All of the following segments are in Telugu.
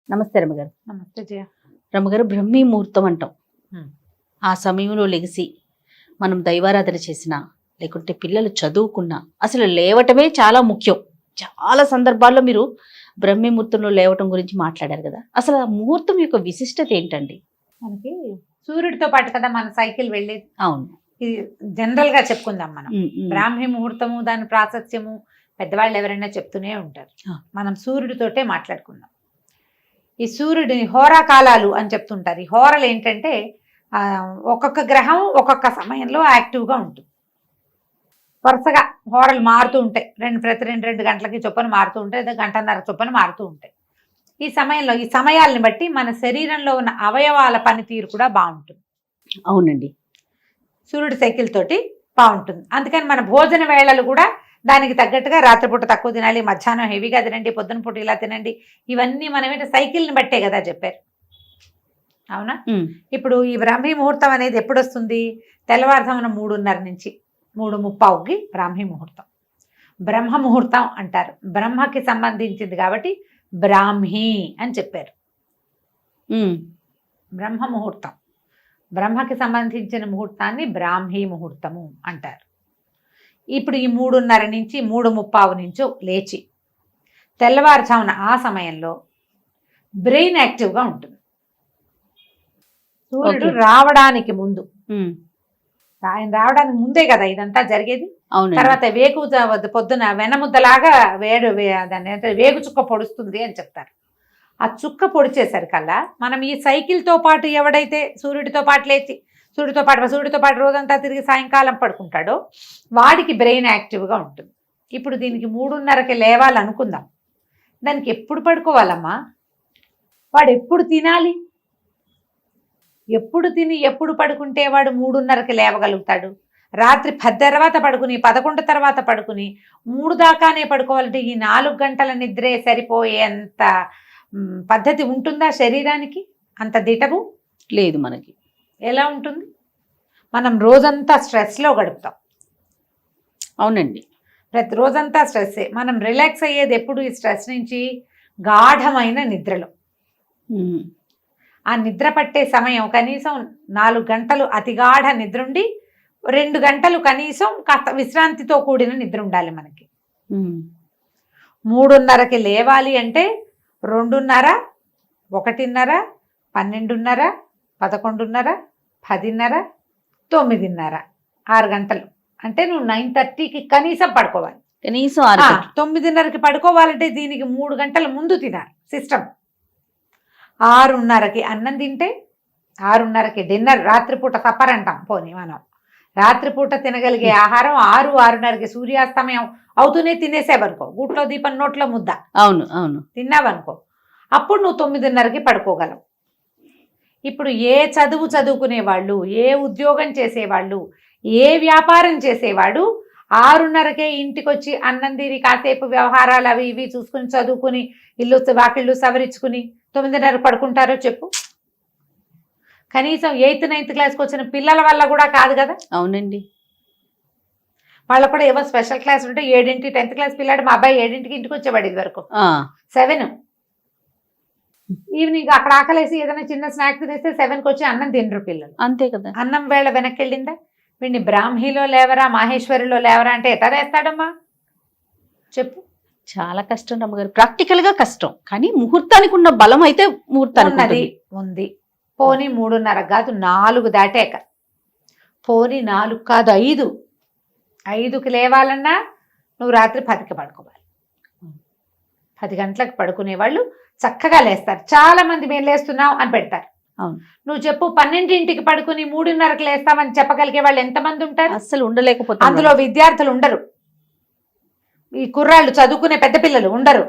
నమస్తే రమ్మగారు. నమస్తే జయ. రమ్మగారు, బ్రహ్మీ ముహూర్తం అంటాం. హ్మ్. ఆ సమయంలో లెగిసి మనం దైవారాధన చేసినా, లేకుంటే పిల్లలు చదువుకున్నా అసలు లేవటమే చాలా ముఖ్యం. చాలా సందర్భాల్లో మీరు బ్రహ్మీ ముహూర్తంలో లేవటం గురించి మాట్లాడారు కదా. అసలు ఆ ముహూర్తం యొక్క విశిష్టత ఏంటండి? మనకి సూర్యుడితో పాటు కదా మన సైకిల్ వెళ్ళేది. అవును. ఇది జనరల్ గా చెప్పుకుందాం మనం. ఉమ్, ఉమ్. బ్రాహ్మీ ముహూర్తము, దాని ప్రాశస్త్యము పెద్దవాళ్ళు ఎవరైనా చెప్తూనే ఉంటారు. ఆ. మనం సూర్యుడితోటే మాట్లాడుకుందాం. ఈ సూర్యుడిని హోరా కాలాలు అని చెప్తుంటారు. ఈ హోరలు ఏంటంటే ఒక్కొక్క గ్రహం ఒక్కొక్క సమయంలో యాక్టివ్గా ఉంటుంది. వరుసగా హోరలు మారుతూ ఉంటాయి. ప్రతి రెండు గంటలకి చొప్పున మారుతూ ఉంటాయి, లేదా గంటన్నర చొప్పున మారుతూ ఉంటాయి. ఈ సమయంలో ఈ సమయాల్ని బట్టి మన శరీరంలో ఉన్న అవయవాల పనితీరు కూడా బాగుంటుంది. అవునండి. సూర్యుడి సైకిల్ తోటి బాగుంటుంది. అందుకని మన భోజన వేళలు కూడా దానికి తగ్గట్టుగా రాత్రిపూట తక్కువ తినాలి, మధ్యాహ్నం హెవీగా తినండి, పొద్దున పూట ఇలా తినండి. ఇవన్నీ మనం సైకిల్ని బట్టే కదా చెప్పారు. అవునా? ఇప్పుడు ఈ బ్రాహ్మీ ముహూర్తం అనేది ఎప్పుడు వస్తుంది? తెల్లవారుజామున 3:30 నుంచి 3:30కి బ్రాహ్మీ ముహూర్తం. బ్రహ్మ ముహూర్తం అంటారు. బ్రహ్మకి సంబంధించింది కాబట్టి బ్రాహ్మీ అని చెప్పారు. బ్రహ్మ ముహూర్తం, బ్రహ్మకి సంబంధించిన ముహూర్తాన్ని బ్రాహ్మీ ముహూర్తము అంటారు. ఇప్పుడు ఈ 3:30 నుంచి 3:30 నుంచో లేచి తెల్లవారుజామున ఆ సమయంలో బ్రెయిన్ యాక్టివ్గా ఉంటుంది. సూర్యుడు రావడానికి ముందు, ఆయన రావడానికి ముందే కదా ఇదంతా జరిగేది. తర్వాత వేగు పొద్దున వెనముద్దలాగా దాన్ని వేగు చుక్క పొడుస్తుంది అని చెప్తారు. ఆ చుక్క పొడిచేసరికల్లా మనం ఈ సైకిల్తో పాటు ఎవడైతే సూర్యుడితో పాటు లేచి సూర్యుడితో పాటు రోజంతా తిరిగి సాయంకాలం పడుకుంటాడో వాడికి బ్రెయిన్ యాక్టివ్గా ఉంటుంది. ఇప్పుడు దీనికి 3:30కి లేవాలనుకుందాం. దానికి ఎప్పుడు పడుకోవాలమ్మా? వాడు ఎప్పుడు తినాలి? ఎప్పుడు తిని ఎప్పుడు పడుకుంటే వాడు 3:30కి లేవగలుగుతాడు? రాత్రి 10 తర్వాత పడుకుని 11 తర్వాత పడుకుని 3 దాకానే పడుకోవాలంటే ఈ 4 గంటల నిద్రే సరిపోయేంత పద్ధతి ఉంటుందా శరీరానికి? అంత దిటవు లేదు మనకి. ఎలా ఉంటుంది? మనం రోజంతా స్ట్రెస్లో గడుపుతాం. అవునండి. ప్రతి రోజంతా స్ట్రెస్సే. మనం రిలాక్స్ అయ్యేది ఎప్పుడు? ఈ స్ట్రెస్ నుంచి గాఢమైన నిద్రలో. ఆ నిద్ర పట్టే సమయం కనీసం 4 గంటలు అతిగాఢ నిద్ర ఉండి 2 గంటలు కనీసం కాస్త విశ్రాంతితో కూడిన నిద్ర ఉండాలి మనకి. 3:30కి లేవాలి అంటే 2:30, 1:30, 12:30, 11:30, 10:30, 9:30, 6 గంటలు. అంటే నువ్వు 9:30కి కనీసం పడుకోవాలి. కనీసం 9:30కి పడుకోవాలంటే దీనికి 3 గంటల ముందు తినాలి సిస్టమ్. 6:30కి అన్నం తింటే 6:30కి డిన్నర్, రాత్రిపూట సప్పర్ అంటాం. పోనీ మనం రాత్రిపూట తినగలిగే ఆహారం 6-6:30కి సూర్యాస్తమయం అవుతూనే తినేసేవనుకో, గూట్లో దీపం నోట్లో ముద్ద. అవును అవును. తిన్నావనుకో, అప్పుడు నువ్వు 9:30కి పడుకోగలవు. ఇప్పుడు ఏ చదువు చదువుకునేవాళ్ళు, ఏ ఉద్యోగం చేసేవాళ్ళు, ఏ వ్యాపారం చేసేవాడు 6:30కే ఇంటికి వచ్చి అన్నం తిని కాసేపు వ్యవహారాలు అవి ఇవి చూసుకుని చదువుకుని ఇల్లు వాకిళ్ళు సవరించుకుని 9:30 పడుకుంటారో చెప్పు? కనీసం 8th 9th క్లాస్కి వచ్చిన పిల్లల వల్ల కూడా కాదు కదా. అవునండి. వాళ్ళకు కూడా ఏవో స్పెషల్ క్లాస్ ఉంటే 7ంటి 10th క్లాస్ పిల్లాడు, మా అబ్బాయి 7ంటికి ఇంటికి వచ్చేవాడు. ఇది వరకు 7 ఈవినింగ్ అక్కడ ఆకలేసి ఏదైనా చిన్న స్నాక్ తినేస్తే 7కి వచ్చి అన్నం తినరు పిల్లలు. అంతే కదా. అన్నం వేళ వెనక్కి వెళ్ళిందా? వీడిని బ్రాహ్మీలో లేవరా, మాహేశ్వరిలో లేవరా అంటే ఎట్లా వేస్తాడమ్మా చెప్పు? చాలా కష్టం రమ్మగారు. ప్రాక్టికల్ గా కష్టం, కానీ ముహూర్తానికి ఉన్న బలం అయితే ముహూర్తానికి ఉంది. పోనీ 3:30 కాదు 4 దాటాక, పోనీ 4 కాదు 5కి లేవాలన్నా నువ్వు రాత్రి 10కి పడుకోవాలి. 10 గంటలకు పడుకునే వాళ్ళు చక్కగా లేస్తారు. చాలా మంది మేము లేస్తున్నాం అని పెడతారు. నువ్వు చెప్పు, 12ంటికి పడుకుని 3:30కి లేస్తామని చెప్పగలిగే వాళ్ళు ఎంతమంది ఉంటారు? అస్సలు ఉండలేకపోతే. అందులో విద్యార్థులు ఉండరు, ఈ కుర్రాళ్ళు చదువుకునే పెద్ద పిల్లలు ఉండరు,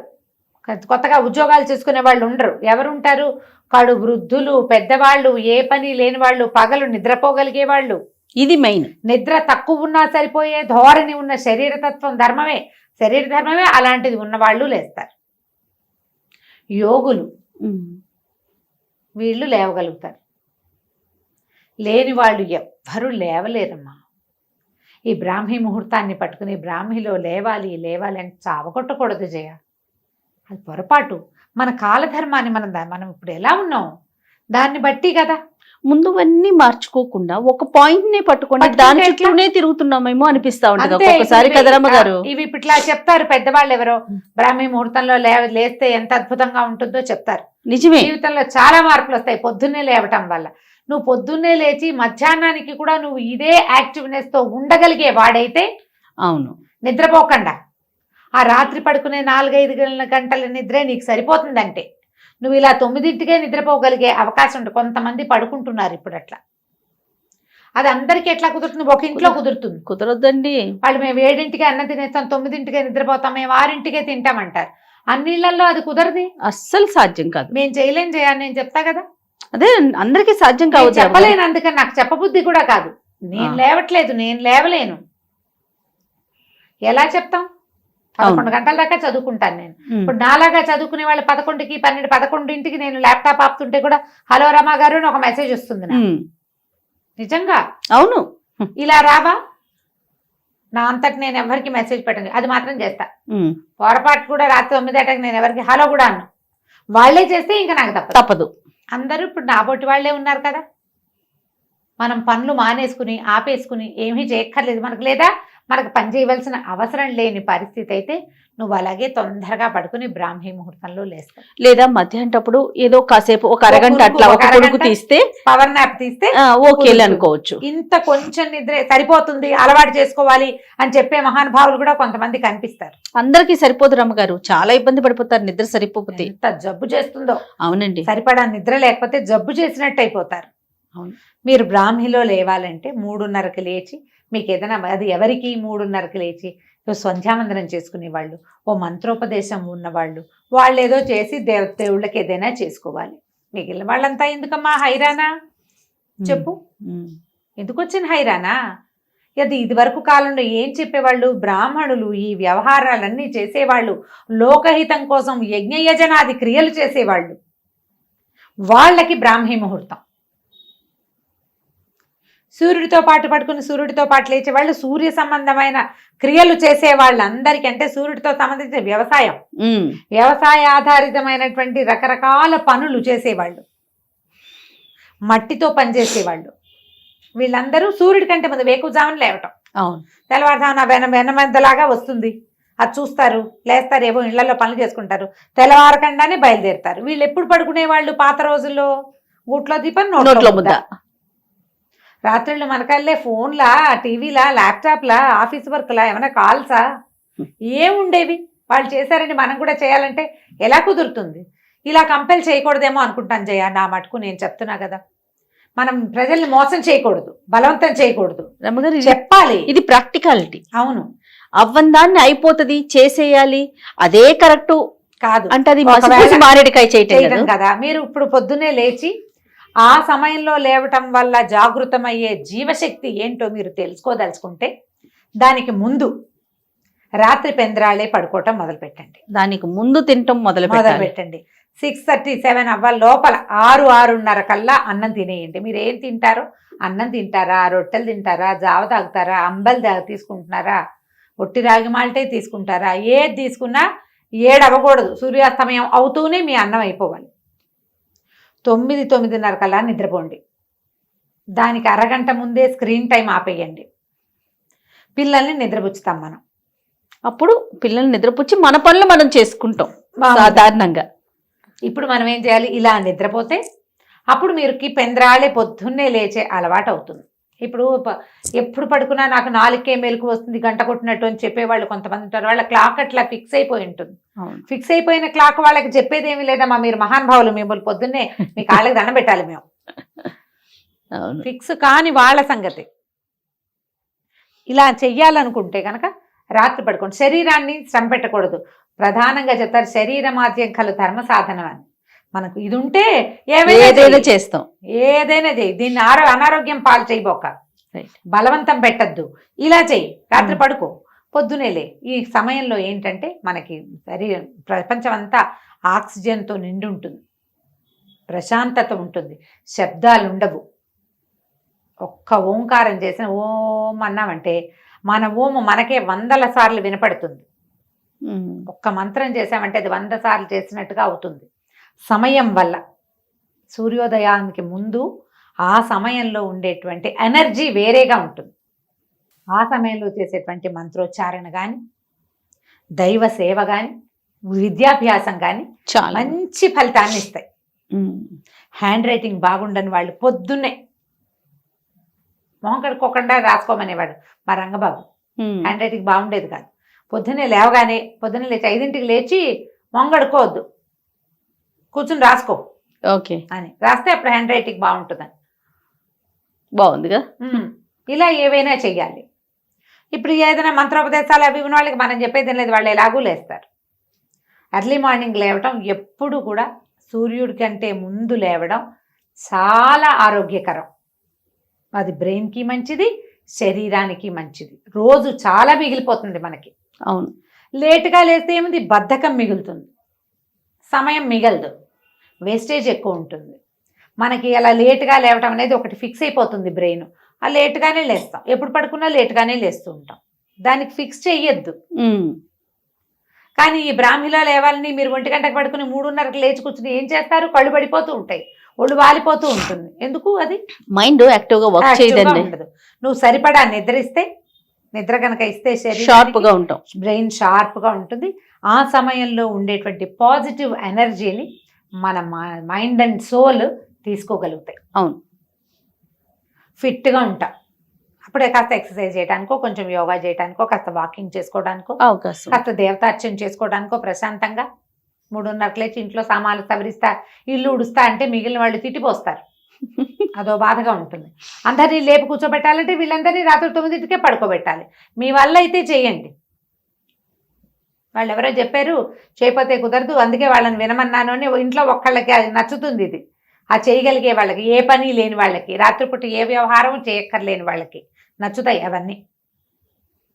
కొత్తగా ఉద్యోగాలు చేసుకునే వాళ్ళు ఉండరు. ఎవరు ఉంటారు? కడు వృద్ధులు, పెద్దవాళ్ళు, ఏ పని లేని వాళ్ళు, పగలు నిద్రపోగలిగే వాళ్ళు. ఇది మెయిన్. నిద్ర తక్కువ ఉన్నా సరిపోయే ధోరణి ఉన్న శరీర ధర్మమే అలాంటిది ఉన్నవాళ్ళు లేస్తారు. యోగులు వీళ్ళు లేవగలుగుతారు. లేని వాళ్ళు ఎవ్వరూ లేవలేరమ్మా. ఈ బ్రాహ్మీ ముహూర్తాన్ని పట్టుకుని బ్రాహ్మీలో లేవాలి అని చావగొట్టకూడదు జయ. అది పొరపాటు. మన కాలధర్మాన్ని మనం ఇప్పుడు ఎలా ఉన్నాం దాన్ని బట్టి కదా. ముందువన్నీ మార్చుకోకుండా ఒక పాయింట్ నే పట్టుకొని దాని చుట్టూనే తిరుగుతున్నామేమో అనిపిస్తా ఉంటది ఒక్కొక్కసారి కదరమ్మ గారు. ఇవి ఇట్లా చెప్తారు పెద్దవాళ్ళు ఎవరో, బ్రాహ్మీ ముహూర్తంలో లేస్తే ఎంత అద్భుతంగా ఉంటుందో చెప్తారు. నిజమే, జీవితంలో చాలా మార్పులు వస్తాయి పొద్దున్నే లేవటం వల్ల. నువ్వు పొద్దున్నే లేచి మధ్యాహ్నానికి కూడా నువ్వు ఇదే యాక్టివ్నెస్ తో ఉండగలిగే వాడైతే, అవును, నిద్రపోకుండా ఆ రాత్రి పడుకునే 4-5 గంటల నిద్రే నీకు సరిపోతుందంటే నువ్వు ఇలా 9ంటికే నిద్రపోగలిగే అవకాశం ఉంటుంది. కొంతమంది పడుకుంటున్నారు ఇప్పుడు అట్లా. అది అందరికీ ఎట్లా కుదురుతుంది? ఒక ఇంట్లో కుదురుతుంది, కుదరొద్దండి. వాళ్ళు మేము 7ంటికే అన్నం తినేస్తాం, 9ంటికే నిద్రపోతాం, మేము 6ంటికే తింటామంటారు. అన్నిళ్లలో అది కుదరది, అస్సలు సాధ్యం కాదు. మేము చేయలేం చేయాలి, నేను చెప్తా కదా. అదే అందరికీ సాధ్యం కాదు, చెప్పలేను. అందుకని నాకు చెప్పబుద్ధి కూడా కాదు. నేను లేవట్లేదు, నేను లేవలేను, ఎలా చెప్తాం? 11 గంటల దాకా చదువుకుంటాను నేను. ఇప్పుడు నాలాగా చదువుకునే వాళ్ళు 11కి 11ంటికి నేను ల్యాప్టాప్ ఆపుతుంటే కూడా హలో రమా గారు అని ఒక మెసేజ్ వస్తుంది నాకు. నిజంగా అవును, ఇలా రావా? నా అంతటి నేను ఎవరికి మెసేజ్ పెట్టండి, అది మాత్రం చేస్తా. పొరపాటు కూడా రాత్రి 9 నేను ఎవరికి హలో కూడా అన్నా. వాళ్ళే చేస్తే ఇంకా నాకు తప్పదు. అందరూ ఇప్పుడు నా బొట్టి వాళ్ళే ఉన్నారు కదా. మనం పనులు మానేసుకుని ఆపేసుకుని ఏమీ చేయక్కర్లేదు మనకు. లేదా మనకు పని చేయవలసిన అవసరం లేని పరిస్థితి అయితే నువ్వు అలాగే తొందరగా పడుకుని బ్రాహ్మీ ముహూర్తంలో లేస్తావు. లేదా మధ్యాహ్నప్పుడు ఏదో కాసేపు ఒక అరగంట అట్లా ఒక కొడుకు తీస్తే, పవర్ నాప్ తీస్తే ఓకే అనుకోవచ్చు. ఇంత కొంచెం నిద్ర సరిపోతుంది, అలవాటు చేసుకోవాలి అని చెప్పే మహానుభావులు కూడా కొంతమంది కనిపిస్తారు. అందరికీ సరిపోదు రమ్మగారు, చాలా ఇబ్బంది పడిపోతారు నిద్ర సరిపోతే. ఎంత జబ్బు చేస్తుందో. అవునండి, సరిపడా నిద్ర లేకపోతే జబ్బు చేసినట్టు అయిపోతారు. అవును. మీరు బ్రాహ్మీలో లేవాలంటే 3:30కి లేచి, మీకు ఏదైనా అది ఎవరికి 3:30కి లేచి సంధ్యావందనం చేసుకునేవాళ్ళు, ఓ మంత్రోపదేశం ఉన్నవాళ్ళు, వాళ్ళు ఏదో చేసి దేవుళ్ళకి ఏదైనా చేసుకోవాలి. మిగిలిన వాళ్ళంతా ఎందుకమ్మా హైరానా చెప్పు? ఎందుకు వచ్చిన హైరానా? ఇది వరకు కాలంలో ఏం చెప్పేవాళ్ళు? బ్రాహ్మణులు ఈ వ్యవహారాలన్నీ చేసేవాళ్ళు, లోకహితం కోసం యజ్ఞయజనాది క్రియలు చేసేవాళ్ళు, వాళ్ళకి బ్రాహ్మీ ముహూర్తం. సూర్యుడితో పాటు పడుకుని సూర్యుడితో పాటు లేచేవాళ్ళు, సూర్య సంబంధమైన క్రియలు చేసే వాళ్ళందరికీ, అంటే సూర్యుడితో సంబంధించిన వ్యవసాయ ఆధారితమైనటువంటి రకరకాల పనులు చేసేవాళ్ళు, మట్టితో పనిచేసేవాళ్ళు, వీళ్ళందరూ సూర్యుడి కంటే ముందు వేకువజామున లేవటం. తెల్లవారుజామున వెనమందలాగా వస్తుంది, అది చూస్తారు, లేస్తారు, ఏవో ఇళ్లలో పనులు చేసుకుంటారు, తెల్లవారకుండానే బయలుదేరుతారు. వీళ్ళు ఎప్పుడు పడుకునేవాళ్ళు పాత రోజుల్లో? గూట్లో దీపం నోట్లో ముద్ద. రాత్రుళ్ళు మనకల్లే ఫోన్లా, టీవీలా, ల్యాప్టాప్లా, ఆఫీస్ వర్క్లా, ఏమైనా కాల్సా ఏముండేవి? వాళ్ళు చేశారని మనం కూడా చేయాలంటే ఎలా కుదురుతుంది? ఇలా కంపెల్ చేయకూడదేమో అనుకుంటాను జయ. నా మటుకు నేను చెప్తున్నా కదా, మనం ప్రజల్ని మోసం చేయకూడదు, బలవంతం చేయకూడదు, చెప్పాలి. ఇది ప్రాక్టికాలిటీ. అవును, అవ్వందాన్ని అయిపోతుంది, చేసేయాలి, అదే కరెక్ట్ కాదు అంటే అది మారేడుకాయ చేయటం కదా. మీరు ఇప్పుడు పొద్దున్నే లేచి ఆ సమయంలో లేవటం వల్ల జాగృతమయ్యే జీవశక్తి ఏంటో మీరు తెలుసుకోదలుచుకుంటే దానికి ముందు రాత్రి పెందరాళే పడుకోవటం మొదలు పెట్టండి. దానికి ముందు తినటం మొదలు పెట్టండి. 6:30-7 అవ్వ లోపల 6-6:30 కల్లా అన్నం తినేయండి. మీరు ఏం తింటారో, అన్నం తింటారా, రొట్టెలు తింటారా, జావ తాగుతారా, అంబలి తీసుకుంటున్నారా, ఒట్టి రాగి మాల్టే తీసుకుంటారా, ఏది తీసుకున్నా 7 అవ్వకూడదు. సూర్యాస్తమయం అవుతూనే మీ అన్నం అయిపోవాలి. 9-9:30 కల్లా నిద్రపోండి. దానికి అరగంట ముందే స్క్రీన్ టైం ఆపేయండి. పిల్లల్ని నిద్రపుచ్చుతాం మనం. అప్పుడు పిల్లల్ని నిద్రపుచ్చి మన పనులు మనం చేసుకుంటాం సాధారణంగా. ఇప్పుడు మనం ఏం చేయాలి? ఇలా నిద్రపోతే అప్పుడు మీరుకి పెందరాళే పొద్దున్నే లేచే అలవాటు అవుతుంది. ఇప్పుడు ఎప్పుడు పడుకున్నా నాకు 4కే మెలకు వస్తుంది, గంట కొట్టినట్టు అని చెప్పేవాళ్ళు కొంతమంది ఉంటారు. వాళ్ళ క్లాక్ అట్లా ఫిక్స్ అయిపోయి ఉంటుంది. ఫిక్స్ అయిపోయిన క్లాక్ వాళ్ళకి చెప్పేది ఏమి లేదమ్మా, మీరు మహానుభావులు, మిమ్మల్ని పొద్దున్నే మీ కాళ్ళకి దండం పెట్టాలి మేము. ఫిక్స్ కాని వాళ్ళ సంగతి. ఇలా చెయ్యాలనుకుంటే కనుక రాత్రి పడుకోండి. శరీరాన్ని శ్రమ పెట్టకూడదు. ప్రధానంగా చెప్తారు శరీరమాద్యం కలు ధర్మ సాధనం అని. మనకు ఇది ఉంటే ఏదైనా చేస్తాం, ఏదైనా చెయ్యి. దీన్ని అనారోగ్యం పాలు చేయబోక, బలవంతం పెట్టద్దు. ఇలా చెయ్యి, రాత్రి పడుకో, పొద్దునేలే. ఈ సమయంలో ఏంటంటే మనకి శరీరం, ప్రపంచం అంతా ఆక్సిజన్తో నిండి ఉంటుంది, ప్రశాంతత ఉంటుంది, శబ్దాలు ఉండవు. ఒక్క ఓంకారం చేసిన ఓం అన్నామంటే మన ఓము మనకే 100ల సార్లు వినపడుతుంది. ఒక్క మంత్రం చేసామంటే అది 100 సార్లు చేసినట్టుగా అవుతుంది. సమయం వల్ల సూర్యోదయానికి ముందు ఆ సమయంలో ఉండేటువంటి ఎనర్జీ వేరేగా ఉంటుంది. ఆ సమయంలో చేసేటువంటి మంత్రోచ్చారణ కానీ, దైవ సేవ కానీ, విద్యాభ్యాసం కానీ చాలా మంచి ఫలితాన్ని ఇస్తాయి. హ్యాండ్ రైటింగ్ బాగుండని వాళ్ళు పొద్దున్నే మొహం కడుక్కోకుండా రాసుకోమనేవాడు మా రంగబాబు. హ్యాండ్ రైటింగ్ బాగుండేది కాదు. పొద్దున్నే లేచి 5ంటికి లేచి మొహం కడుక్కోవద్దు, కూర్చుని రాసుకో ఓకే అని రాస్తే అప్పుడు హ్యాండ్ రైటింగ్ బాగుంటుందని. బాగుందిగా. ఇలా ఏవైనా చెయ్యాలి. ఇప్పుడు ఏదైనా మంత్రోపదేశాలు అవి ఉన్న వాళ్ళకి మనం చెప్పేది లేదు, వాళ్ళు ఎలాగూ లేస్తారు. ఎర్లీ మార్నింగ్ లేవటం ఎప్పుడు కూడా సూర్యుడి కంటే ముందు లేవడం చాలా ఆరోగ్యకరం. అది బ్రెయిన్కి మంచిది, శరీరానికి మంచిది. రోజు చాలా మిగిలిపోతుంది మనకి. అవును, లేటుగా లేస్తే ఏముంది, బద్ధకం మిగులుతుంది, సమయం మిగలదు, వేస్టేజ్ ఎక్కువ ఉంటుంది. మనకి అలా లేటుగా లేవటం అనేది ఒకటి ఫిక్స్ అయిపోతుంది బ్రెయిన్. ఆ లేటుగానే లేస్తాం, ఎప్పుడు పడుకున్నా లేటుగానే లేస్తూ ఉంటాం. దానికి ఫిక్స్ చెయ్యొద్దు. కానీ ఈ బ్రాహ్మిలో లేవాలని మీరు 1 గంటకు పడుకుని 3:30కి లేచి కూర్చుని ఏం చేస్తారు, కళ్ళు పడిపోతూ ఉంటాయి, ఒళ్ళు వాలిపోతూ ఉంటుంది. ఎందుకు? అది మైండ్ యాక్టివ్ గా వర్క్ చేయదండి. ఉండదు. నువ్వు సరిపడా నిద్రిస్తే, నిద్ర కనుక ఇస్తే షార్ప్ గా ఉంటాం, బ్రెయిన్ షార్ప్ గా ఉంటుంది. ఆ సమయంలో ఉండేటువంటి పాజిటివ్ ఎనర్జీని మన మైండ్ అండ్ సోల్ తీసుకోగలుగుతాయి. అవును, ఫిట్గా ఉంటాం. అప్పుడే కాస్త ఎక్సర్సైజ్ చేయడానికో, కొంచెం యోగా చేయడానికో, కాస్త వాకింగ్ చేసుకోవడానికో, అవకాశం, కాస్త దేవతార్చన చేసుకోవడానికో ప్రశాంతంగా 3:30కి లేచి ఇంట్లో సామాన్లు సవరిస్తా, ఇల్లు ఉడుస్తా అంటే మిగిలిన వాళ్ళు తిట్టిపోస్తారు. అదో బాధగా ఉంటుంది. అందరినీ లేపు కూర్చోబెట్టాలంటే వీళ్ళందరినీ రాత్రి 9కే పడుకోబెట్టాలి. మీ వల్ల అయితే చేయండి. వాళ్ళు ఎవరో చెప్పారు చేయకపోతే కుదరదు, అందుకే వాళ్ళని వినమన్నాను అని. ఇంట్లో ఒక్కళ్ళకి అది నచ్చుతుంది. ఇది ఆ చేయగలిగే వాళ్ళకి, ఏ పని లేని వాళ్ళకి, రాత్రిపూట ఏ వ్యవహారం చేయక్కర్లేని వాళ్ళకి నచ్చుతాయి అవన్నీ.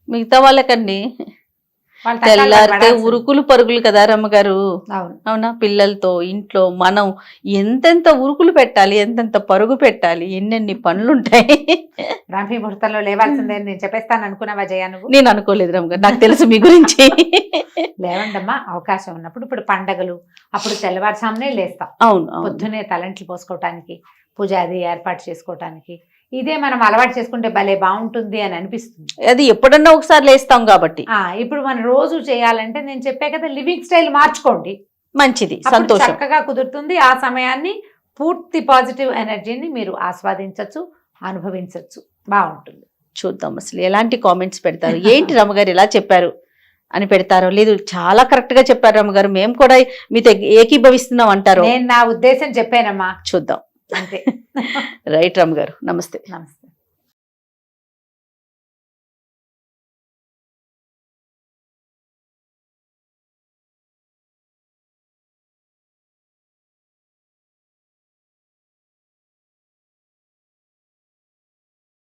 మిగతా వాళ్ళకండి తెల్లారితే ఉరుకులు పరుగులు కదా రమ్మగారు. అవునా, పిల్లలతో ఇంట్లో మనం ఎంతెంత ఉరుకులు పెట్టాలి, ఎంతెంత పరుగు పెట్టాలి, ఎన్నెన్ని పనులుంటాయి. బ్రాహ్మీ ముహూర్తంలో లేవాల్సిందే నేను చెప్పేస్తాను అనుకున్నావా జయ? నువ్వు? నేను అనుకోలేదు రమ్మగారు, నాకు తెలుసు మీ గురించి. లేవండమ్మా, అవకాశం ఉన్నప్పుడు. ఇప్పుడు పండగలు అప్పుడు తెల్లవారుజామునే లేస్తాం. అవును, పొద్దునే తలంట్లు పోసుకోవటానికి, పూజ అది ఏర్పాటు చేసుకోవటానికి. ఇదే మనం అలవాటు చేసుకుంటే భలే బాగుంటుంది అని అనిపిస్తుంది. అది ఎప్పుడన్నా ఒకసారి లేస్తాం కాబట్టి. ఇప్పుడు మనం రోజు చేయాలంటే నేను చెప్పే కదా, లివింగ్ స్టైల్ మార్చుకోండి, మంచిది, సంతోషం, చక్కగా కుదురుతుంది. ఆ సమయాన్ని పూర్తి పాజిటివ్ ఎనర్జీని మీరు ఆస్వాదించవచ్చు, అనుభవించవచ్చు, బాగుంటుంది. చూద్దాం అసలు ఎలాంటి కామెంట్స్ పెడతారు, ఏంటి రమ్మగారు ఇలా చెప్పారు అని పెడతారో, లేదు చాలా కరెక్ట్ గా చెప్పారు రమ్మగారు, మేము కూడా మీతో ఏకీభవిస్తున్నాం అంటారు. నేను నా ఉద్దేశం చెప్పానమ్మా, చూద్దాం. అంతే. రైట్ రమ్మగారు, నమస్తే. నమస్తే.